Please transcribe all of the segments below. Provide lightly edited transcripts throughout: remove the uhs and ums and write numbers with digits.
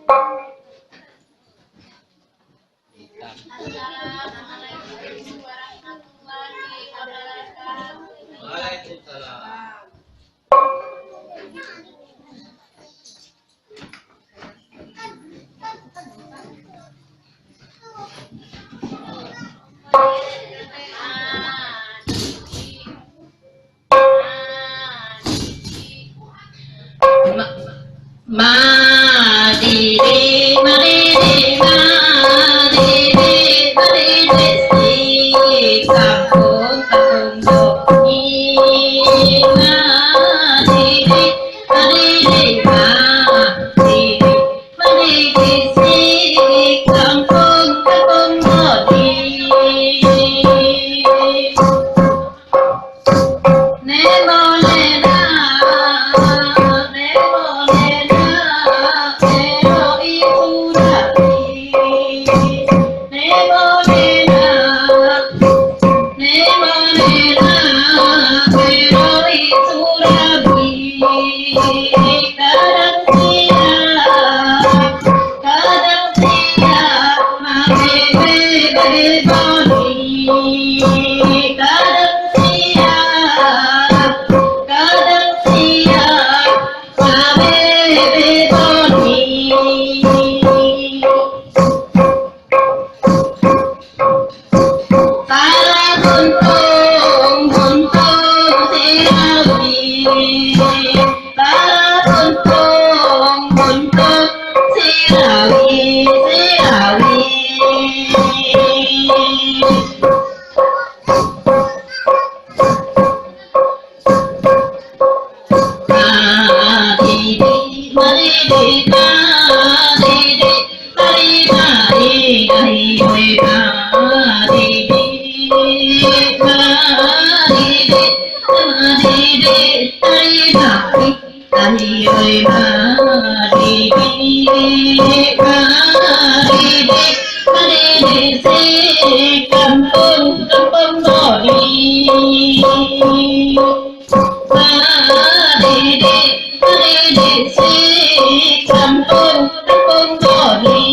Assalamualaikum warahmatullahi wabarakatuh. Waalaikumsalam. Ma di di ma di di ma di di ma di di si kampung kampung do ni ma di di ma di di ma di di ma di di si kampung kampung do ni ne bo ne na ne bo ne na ne bo I tu ra ni ne bo ne na ne bo ne na ne bo I tu ra ni kadang sia ma be be bo ni kadang sia ma be bo ni para buntung sirawi para buntung sirawi kampung kampung Bali si kampung kampung Bali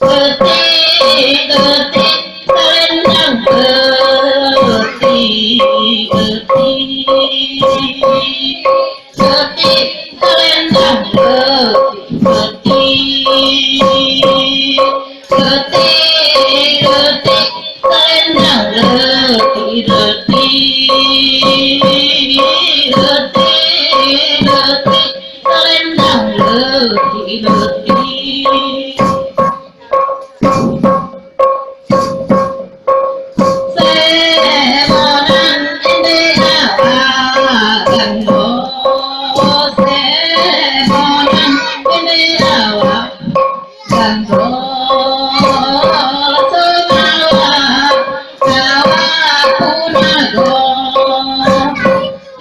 ketik ketik selendang ketik ketik selendang ketik ketik selendang letih selendang letih Sebonan Indonesia gando Sebonan Indonesia gando Sumawa Jawa Punago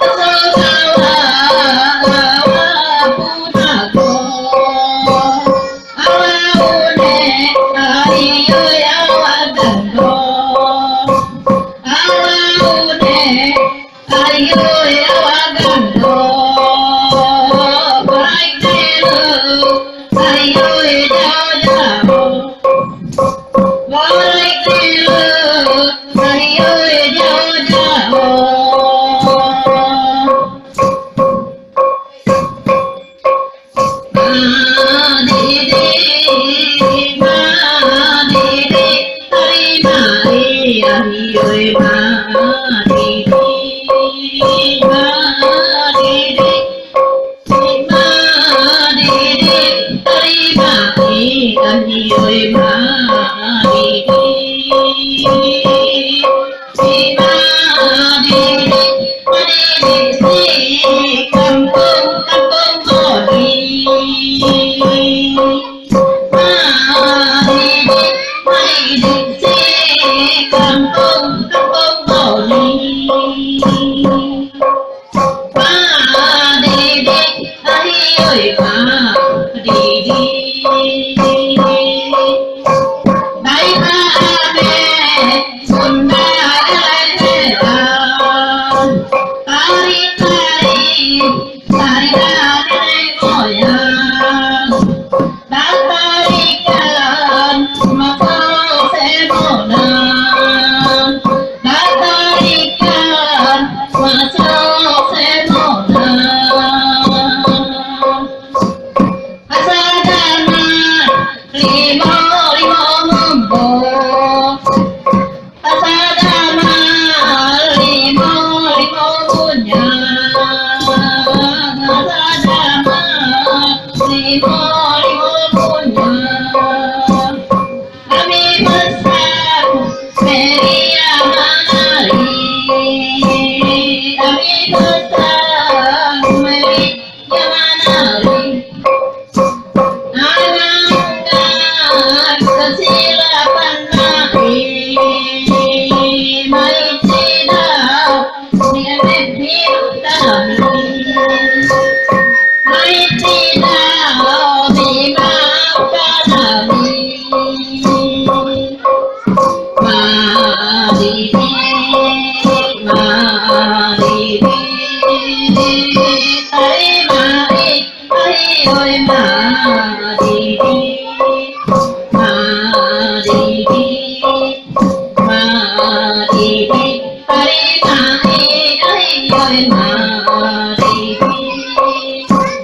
Sumawa Jawa Punago Awune ayo yawa gando Awune ayo yawa gando Baik dulu ayo jauh-jauh Baik dulu ayo jauh-jauh Tari Hãy subscribe cho kênh Ghiền Mì Gõ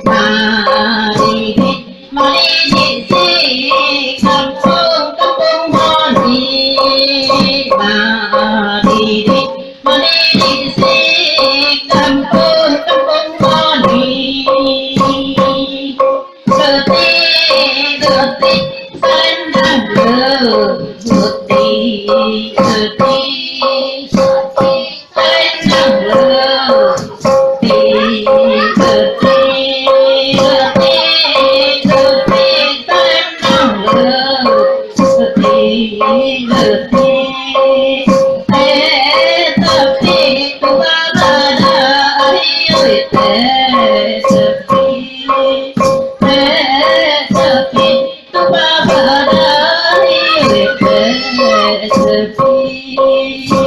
để không bỏ lỡ